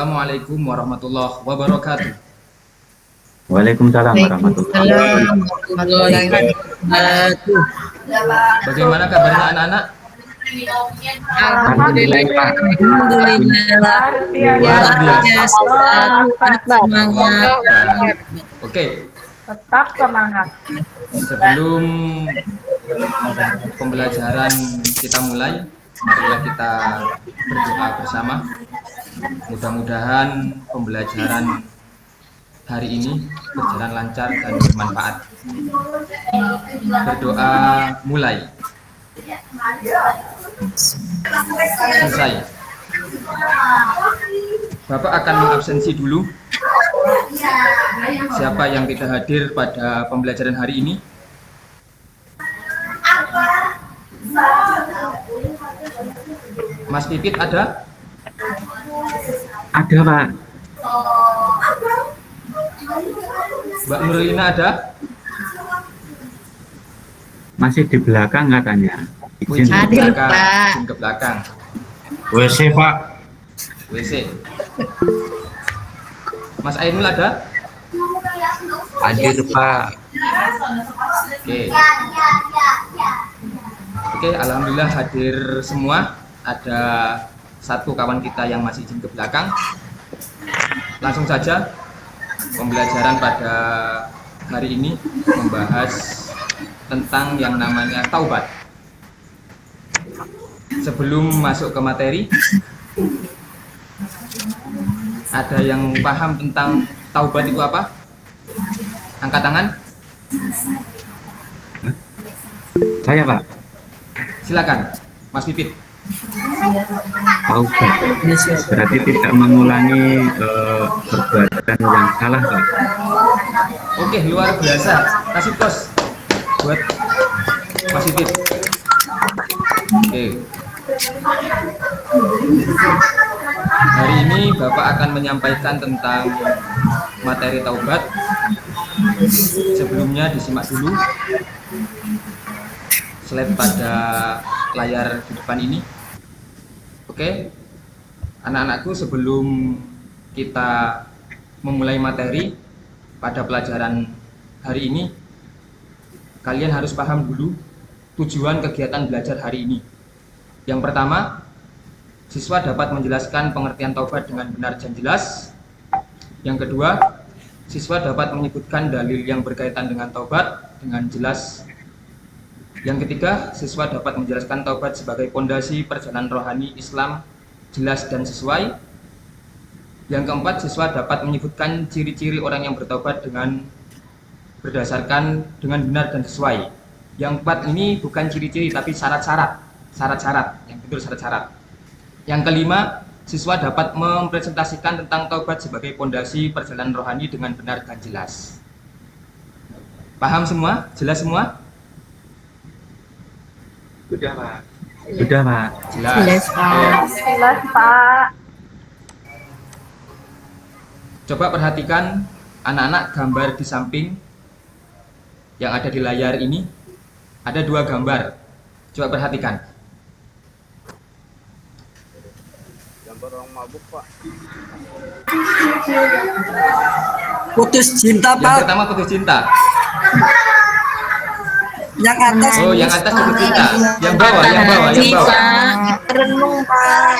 Assalamualaikum warahmatullahi wabarakatuh. Waalaikumsalam warahmatullahi Waalaikumsalam wabarakatuh. warahmatullahi wabarakatuh. Bagaimana kabarnya anak-anak? Alhamdulillah. Alhamdulillah. Luar biasa. Semangat. Oke, Tetap semangat. sebelum pembelajaran kita mulai, marilah kita berdoa bersama. Mudah-mudahan pembelajaran hari ini berjalan lancar dan bermanfaat. Berdoa mulai. Selesai. Bapak akan mengabsensi dulu. Siapa yang tidak hadir pada pembelajaran hari ini? Mas Pipit ada? Ada Pak, Mbak Nurlina ada? masih di belakang katanya. Izin. Izin ke Hadir, belakang. Pak. Izin ke belakang. WC Pak. WC. Mas Ainul ada? Hadir Pak. Oke. Oke, alhamdulillah hadir semua. Ada satu kawan kita yang masih izin ke belakang. Langsung saja pembelajaran pada hari ini membahas tentang yang namanya taubat. Sebelum masuk ke materi, ada yang paham tentang taubat itu apa? Angkat tangan. Saya Pak, Silakan, Mas Pipit. taubat. Berarti tidak mengulangi perbuatan yang salah Pak. Oke, luar biasa. Kasih tos buat Mas Pipit. Oke. Hari ini Bapak akan menyampaikan tentang materi taubat. Sebelumnya disimak dulu slide pada layar di depan ini. Oke, anak-anakku, sebelum kita memulai materi pada pelajaran hari ini, kalian harus paham dulu tujuan kegiatan belajar hari ini. Yang pertama, siswa dapat menjelaskan pengertian taubat dengan benar dan jelas. Yang kedua, siswa dapat menyebutkan dalil yang berkaitan dengan taubat dengan jelas. Yang ketiga, siswa dapat menjelaskan taubat sebagai pondasi perjalanan rohani Islam jelas dan sesuai. Yang keempat, siswa dapat menyebutkan ciri-ciri orang yang bertaubat dengan berdasarkan dengan benar dan sesuai. Yang keempat ini bukan ciri-ciri tapi syarat-syarat, yang betul syarat-syarat. Yang kelima, siswa dapat mempresentasikan tentang taubat sebagai pondasi perjalanan rohani dengan benar dan jelas. Paham semua? Jelas semua? Sudah Pak. Sudah Pak. Jelas. Jelas, Pak. Jelas, Pak. Coba perhatikan anak-anak gambar di samping yang ada di layar ini. Ada dua gambar. Coba perhatikan. Gambar orang mabuk Pak. Putus cinta Yang Pak, pertama putus cinta. yang atas Oh, yang atas putus cinta. Yang bawah, yang bawah, yang bawah. Renung, Pak.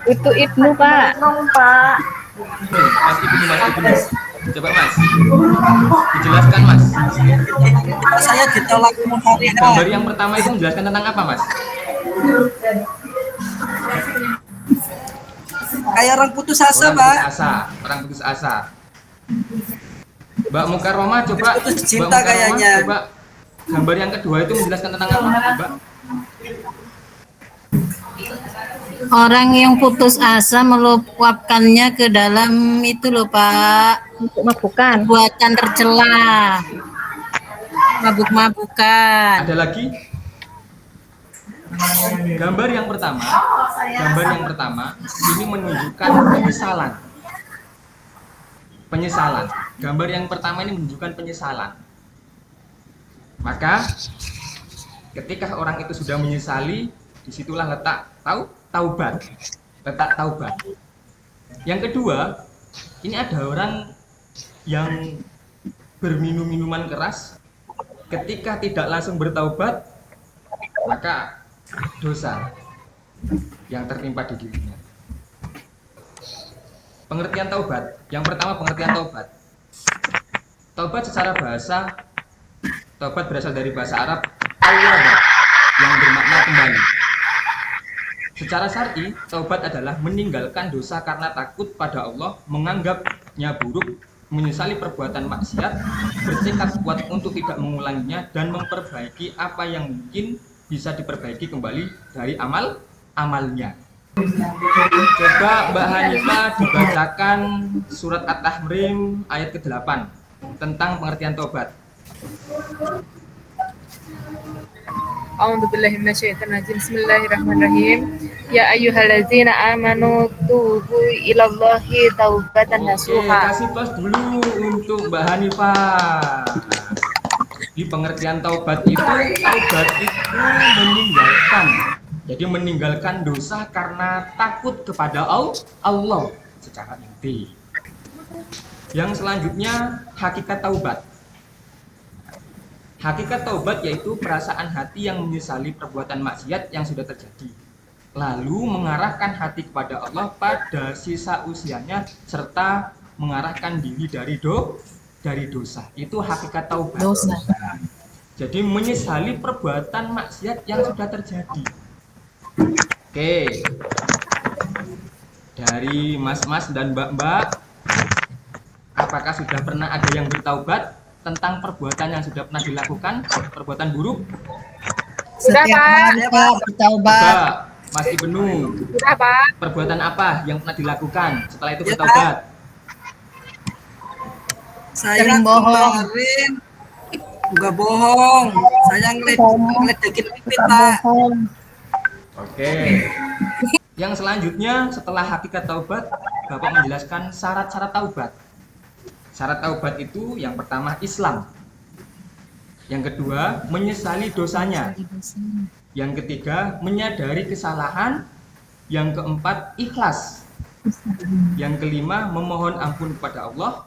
Itu Ibnu, Pak. Renung, Pak. Mas Ibnu, Mas Ibnu. Coba Mas. Dijelaskan Mas. saya ditolak mentarinya. Gambar yang pertama itu menjelaskan tentang apa Mas? Kayak orang putus asa Orang Pak. putus asa, orang putus asa. Mbak Mukarromah coba. Putus Mbak cinta Mukarromah, kayaknya. Coba gambar yang kedua itu menjelaskan tentang apa, Mbak? Orang yang putus asa meluapkannya ke dalam itu loh Pak, Untuk mabukan. buatan tercela, mabuk-mabukan. Ada lagi? Gambar yang pertama ini menunjukkan penyesalan. Gambar yang pertama ini menunjukkan penyesalan. Maka ketika orang itu sudah menyesali, disitulah letak taubat. Yang kedua, ini ada orang yang berminum minuman keras, ketika tidak langsung bertaubat, maka dosa yang tertimpa di dirinya. Pengertian taubat. Yang pertama, pengertian taubat. Taubat secara bahasa, taubat berasal dari bahasa Arab tawwab yang bermakna kembali. Secara syar'i, taubat adalah meninggalkan dosa karena takut pada Allah, menganggapnya buruk, menyesali perbuatan maksiat, bertekad kuat untuk tidak mengulanginya, dan memperbaiki apa yang mungkin bisa diperbaiki kembali dari amalnya. Coba Mbak Hanifah dibacakan surat At-Tahrim ayat ke-8 tentang pengertian taubat. A'udzubillahi minasyaitonirrajim. Bismillahirrahmanirrahim. Ya ayyuhallazina amanu tubu ilallahi taubatan Oke, nasuha. kasih plus dulu untuk Mbak Hanifah. Di pengertian taubat itu meninggalkan. Jadi meninggalkan dosa karena takut kepada Allah secara inti. Yang selanjutnya, hakikat taubat. Hakikat taubat yaitu perasaan hati yang menyesali perbuatan maksiat yang sudah terjadi, lalu mengarahkan hati kepada Allah pada sisa usianya serta mengarahkan diri dari dosa. Itu hakikat taubat. Dosa. Jadi menyesali perbuatan maksiat yang sudah terjadi. Oke. Dari mas-mas dan mbak-mbak, apakah sudah pernah ada yang bertaubat tentang perbuatan yang sudah pernah dilakukan, perbuatan buruk? Sudah, Setiap Pak. hari Pak bertaubat. Coba, Mas Ibnu, Sudah, Pak. perbuatan apa yang pernah dilakukan setelah itu Ya, bertaubat? Saya Sering bohong. kemarin enggak bohong. Saya ngeledekin pipit, Pak. Oke. Yang selanjutnya setelah hakikat taubat, Bapak menjelaskan syarat-syarat taubat. Syarat taubat itu yang pertama Islam. Yang kedua, menyesali dosanya. Yang ketiga, menyadari kesalahan. Yang keempat, ikhlas. Yang kelima, memohon ampun kepada Allah.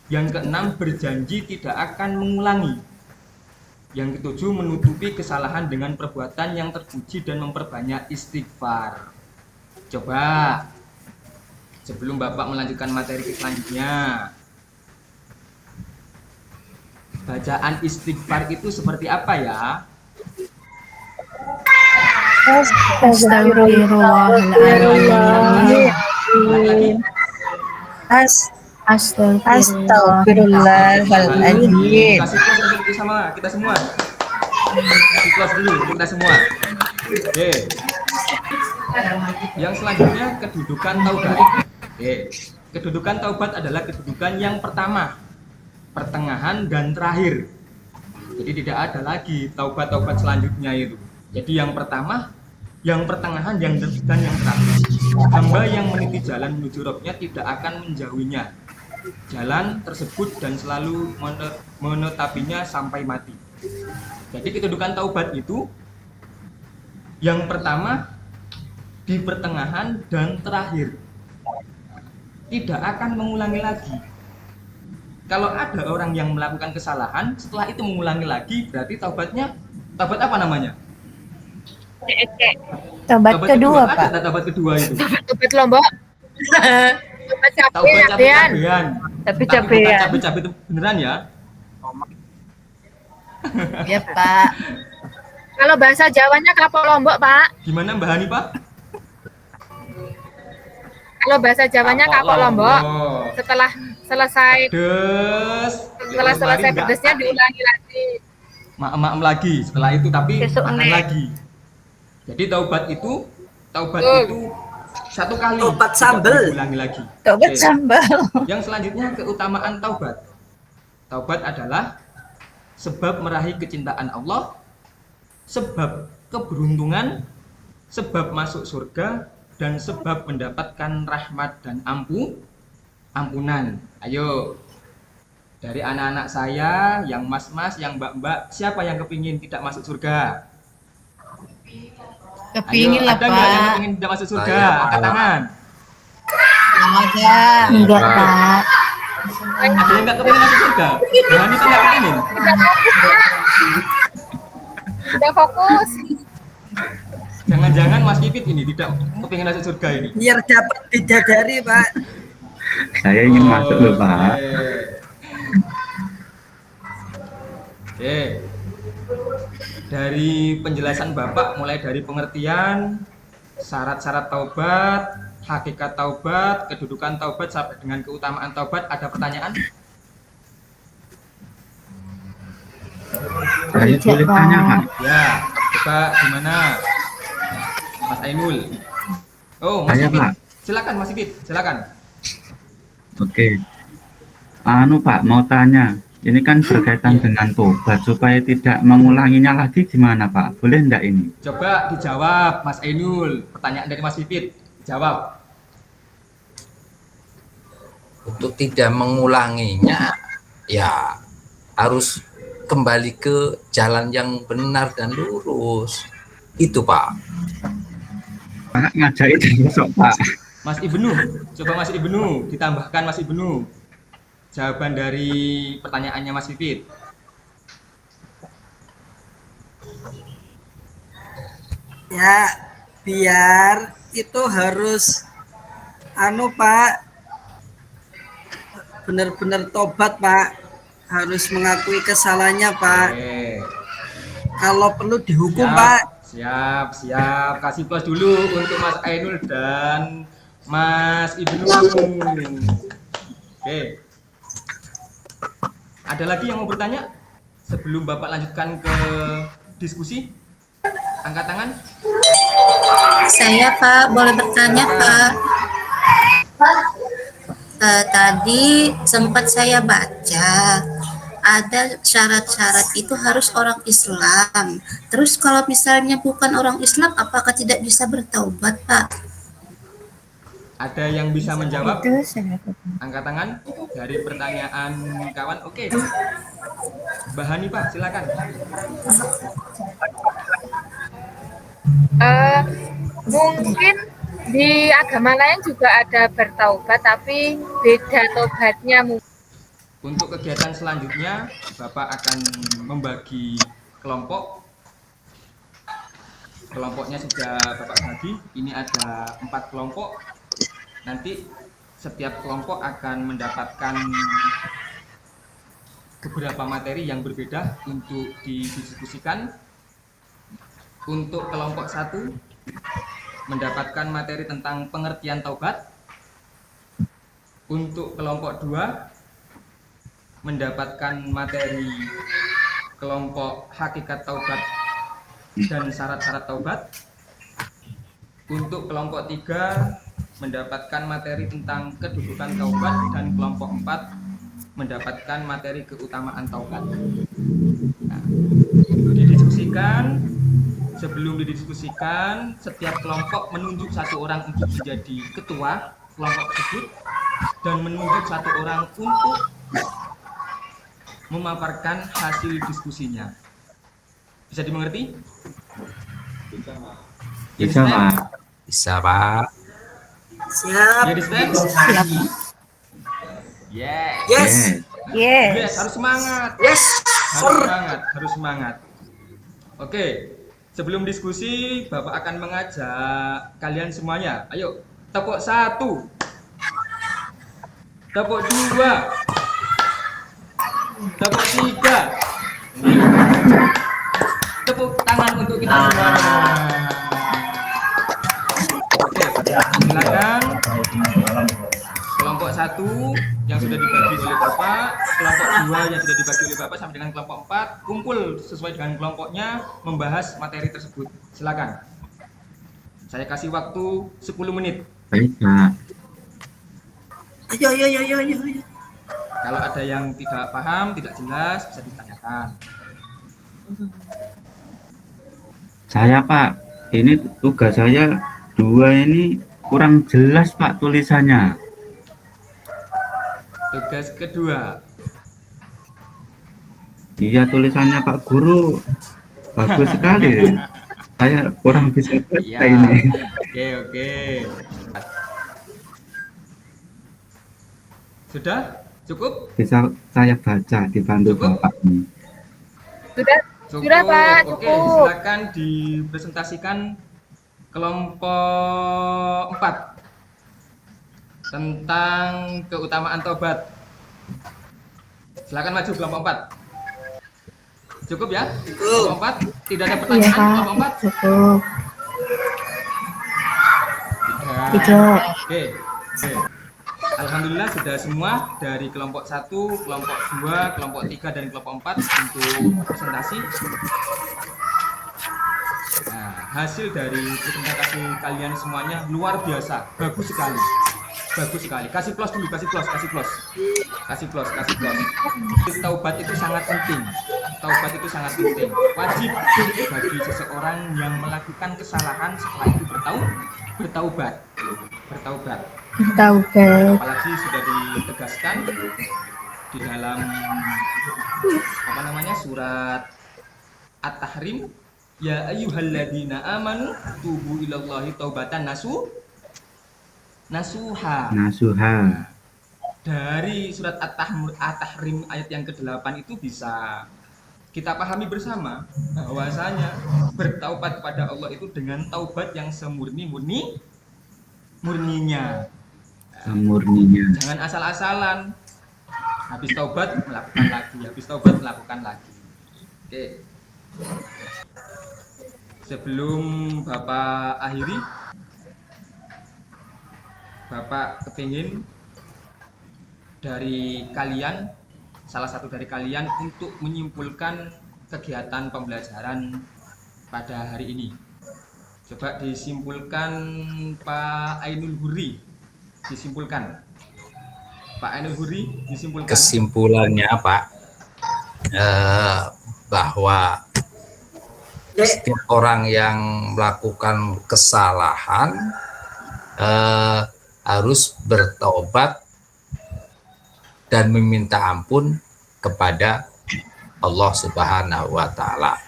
Yang keenam, berjanji tidak akan mengulangi. Yang ketujuh, menutupi kesalahan dengan perbuatan yang terpuji dan memperbanyak istighfar. Coba, sebelum Bapak melanjutkan materi selanjutnya, bacaan istighfar itu seperti apa ya? Astagfirullahaladzim. Lagi. Astagfirullahaladzim. Kasih kelas untuk kita semua. Kasih kelas dulu untuk kita semua. Oke. Yang selanjutnya kedudukan taubat. Oke. Kedudukan taubat adalah kedudukan yang pertama, pertengahan dan terakhir. Jadi tidak ada lagi taubat-taubat selanjutnya itu. Jadi yang pertama, yang pertengahan, yang dan yang terakhir. Hamba yang meniti jalan menuju Rabb-nya tidak akan menjauhinya jalan tersebut dan selalu menetapinya sampai mati. Jadi kedudukan taubat itu yang pertama, di pertengahan dan terakhir. Tidak akan mengulangi lagi. Kalau ada orang yang melakukan kesalahan, setelah itu mengulangi lagi, berarti taubatnya, taubat apa namanya? Taubat kedua, Pak. Ada taubat kedua itu. Taubat Lombok. Taubat Taubat cabean. cabean. Tapi Tapi bukan cabean. cabe-cabe itu beneran ya? Ya, Pak. Kalau bahasa Jawanya kapok Lombok, Pak. Gimana Mbak Hani, Pak? Kalau bahasa Jawanya kapok Lombok. Setelah selesai Pedes. setelah selesai pedesnya diulangi lagi. Maem lagi setelah itu, tapi Besok makan nek. lagi. Jadi taubat itu satu kali. Taubat tidak sambel. diulangi lagi. Taubat Oke. sambal. Yang selanjutnya keutamaan taubat. Taubat adalah sebab meraih kecintaan Allah, sebab keberuntungan, sebab masuk surga, dan sebab mendapatkan rahmat dan ampunan. Ayo, dari anak-anak saya, yang mas-mas, yang mbak-mbak, siapa yang kepingin tidak masuk surga? Kepingin Ayo, lah, ada nggak yang Pak. kepingin tidak masuk surga? Saya, Pak. Angkat tangan. Ada. Enggak, Pak. Ada yang nggak kepingin masuk surga? Jangan itu nggak kepingin. Tidak fokus. Jangan-jangan Mas Kipit ini tidak kepingin masuk surga ini. Biar dapat bidadari, Pak. Saya ingin masuk loh Pak. Oke. Dari penjelasan Bapak mulai dari pengertian syarat-syarat taubat, hakikat taubat, kedudukan taubat sampai dengan keutamaan taubat, ada pertanyaan? Saya boleh tanya Pak. Ya, coba gimana? Mas Ainul. Oh, Mas Saya, Kipit. Pak. Silakan Mas Kipit, silakan. Oke. Pak, mau tanya. Ini kan berkaitan dengan tobat, supaya tidak mengulanginya lagi gimana Pak? Boleh enggak ini? Coba dijawab Mas Ainul. Pertanyaan dari Mas Kipit. Jawab. Untuk tidak mengulanginya, ya harus kembali ke jalan yang benar dan lurus. Itu Pak. Pak, ngajakin besok Pak. Mas Ibnu, coba Mas Ibnu, ditambahkan Mas Ibnu. Jawaban dari pertanyaannya Mas Pipit. Ya, biar itu harus Pak, benar-benar tobat Pak, harus mengakui kesalahannya Pak. Oke. Kalau perlu dihukum Siap, Pak. siap. Kasih plus dulu untuk Mas Ainul dan Mas Ibnu. Oke. Ada lagi yang mau bertanya? Sebelum Bapak lanjutkan ke diskusi, angkat tangan. Saya Pak, boleh bertanya Pak? Tadi sempat saya baca ada syarat-syarat itu harus orang Islam. Terus kalau misalnya bukan orang Islam, apakah tidak bisa bertaubat Pak? Ada yang bisa menjawab? Itu saya. Angkat tangan dari pertanyaan kawan. Oke. Mbak Hani Pak, silakan. Mungkin di agama lain juga ada bertaubat, tapi beda taubatnya. Untuk kegiatan selanjutnya, Bapak akan membagi kelompok. Kelompoknya sudah Bapak bagi. Ini ada 4 kelompok. Nanti setiap kelompok akan mendapatkan beberapa materi yang berbeda untuk didiskusikan. Untuk kelompok 1 mendapatkan materi tentang pengertian taubat. Untuk kelompok 2 mendapatkan materi kelompok hakikat taubat dan syarat-syarat taubat. Untuk kelompok 3 mendapatkan materi tentang kedudukan taubat, dan kelompok 4 mendapatkan materi keutamaan taubat. Nah, didiskusikan. Sebelum didiskusikan, setiap kelompok menunjuk 1 orang untuk menjadi ketua kelompok tersebut dan menunjuk 1 orang untuk memaparkan hasil diskusinya. Bisa dimengerti? Bisa Pak. Bisa Pak. Siap. Jadi stand? Yes. Yes. Yes, harus semangat. Yes. Harus semangat. Oke. Sebelum diskusi, Bapak akan mengajak kalian semuanya. Ayo, tepuk 1. Tepuk 2. Tepuk 3. Tepuk tangan untuk kita semua. Oke, silakan. Kelompok 1 yang sudah dibagi oleh Bapak, kelompok 2 yang sudah dibagi oleh Bapak sampai dengan kelompok 4 kumpul sesuai dengan kelompoknya membahas materi tersebut. Silakan. Saya kasih waktu 10 menit. Baik Pak. Ayo. Kalau ada yang tidak paham, tidak jelas, bisa ditanyakan. Saya Pak, ini tugas saya 2 ini kurang jelas Pak tulisannya. Tugas kedua. Iya, tulisannya Pak Guru bagus sekali. Saya kurang bisa baca Iya. ini. Oke. Sudah? Cukup? Bisa saya baca dibantu Cukup? Bapak ini. Sudah, Cukup. sudah Pak, Oke, cukup. silakan dipresentasikan kelompok 4 tentang keutamaan taubat. Silakan maju kelompok 4. Cukup ya? Kelompok 4? Tidak ada pertanyaan kelompok 4? Cukup. Tidak. Oke. Alhamdulillah sudah semua dari kelompok 1, kelompok 2, kelompok 3 dan kelompok 4 untuk presentasi. Nah, hasil dari presentasi kalian semuanya luar biasa, bagus sekali. Bagus sekali. Kasih plus dulu, kasih plus. Taubat itu sangat penting. Taubat itu sangat penting. Wajib bagi seseorang yang melakukan kesalahan setelah itu bertaubat. Apalagi sudah ditegaskan di dalam surat At-Tahrim, ya ayyuhalladzina amanu tubu ilallahi taubatan nasuha. Dari surat At-Tahrim ayat yang ke-8 itu bisa kita pahami bersama bahwasanya bertaubat kepada Allah itu dengan taubat yang semurninya. Jangan asal-asalan. Habis taubat melakukan lagi. Oke. Sebelum Bapak akhiri, Bapak kepingin dari kalian, salah satu dari kalian untuk menyimpulkan kegiatan pembelajaran pada hari ini. Coba disimpulkan Pak Ainul Huri. Disimpulkan. Pak Ainul Huri, disimpulkan. Kesimpulannya Pak, bahwa setiap orang yang melakukan kesalahan harus bertobat dan meminta ampun kepada Allah Subhanahu wa Ta'ala,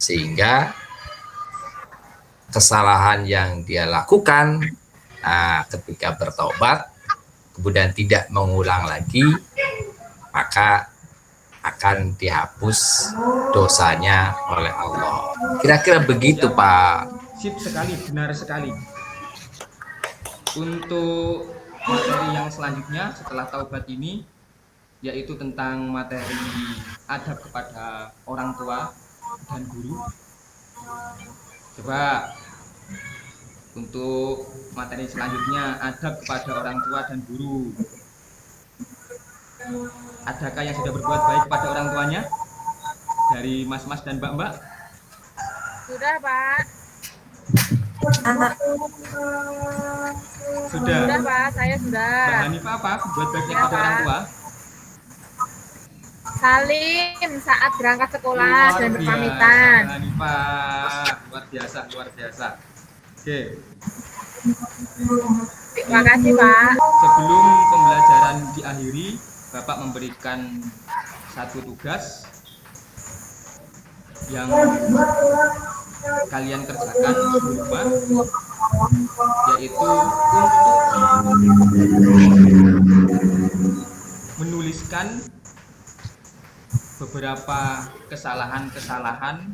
sehingga kesalahan yang dia lakukan ketika bertobat kemudian tidak mengulang lagi, maka akan dihapus dosanya oleh Allah. Kira-kira begitu Pak. Sip sekali, benar sekali. Untuk materi yang selanjutnya setelah taubat ini, yaitu tentang materi adab kepada orang tua dan guru. Coba untuk materi selanjutnya, adab kepada orang tua dan guru. Adakah yang sudah berbuat baik kepada orang tuanya? Dari mas-mas dan mbak-mbak? Sudah Pak. Sudah. Sudah Pak, saya sudah. Mbak Hanifah apa? Berbuat baiknya kepada orang tua? Salim saat berangkat sekolah dan berpamitan. Mbak Hanifah, luar biasa. Oke. Terima kasih Pak. Sebelum pembelajaran diakhiri, Bapak memberikan satu tugas yang kalian kerjakan di rumah, yaitu untuk menuliskan beberapa kesalahan-kesalahan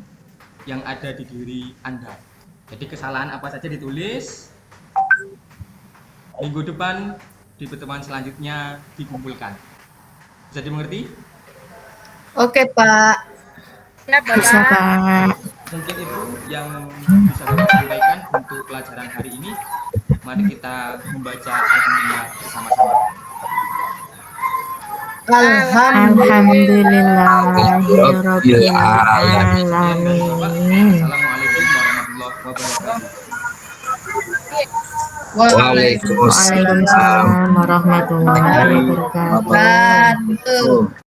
yang ada di diri Anda. Jadi kesalahan apa saja ditulis, minggu depan di pertemuan selanjutnya dikumpulkan. Bisa dimengerti? Oke, Pak. Ya, Bisa, Bapak. Pak. Mungkin itu yang bisa Bapak sampaikan untuk pelajaran hari ini. Mari kita membaca Alhamdulillah bersama-sama. Alhamdulillahirabbil alamin. Assalamualaikum warahmatullahi wabarakatuh. Waalaikumsalam. Waalaikumsalam warahmatullahi wabarakatuh.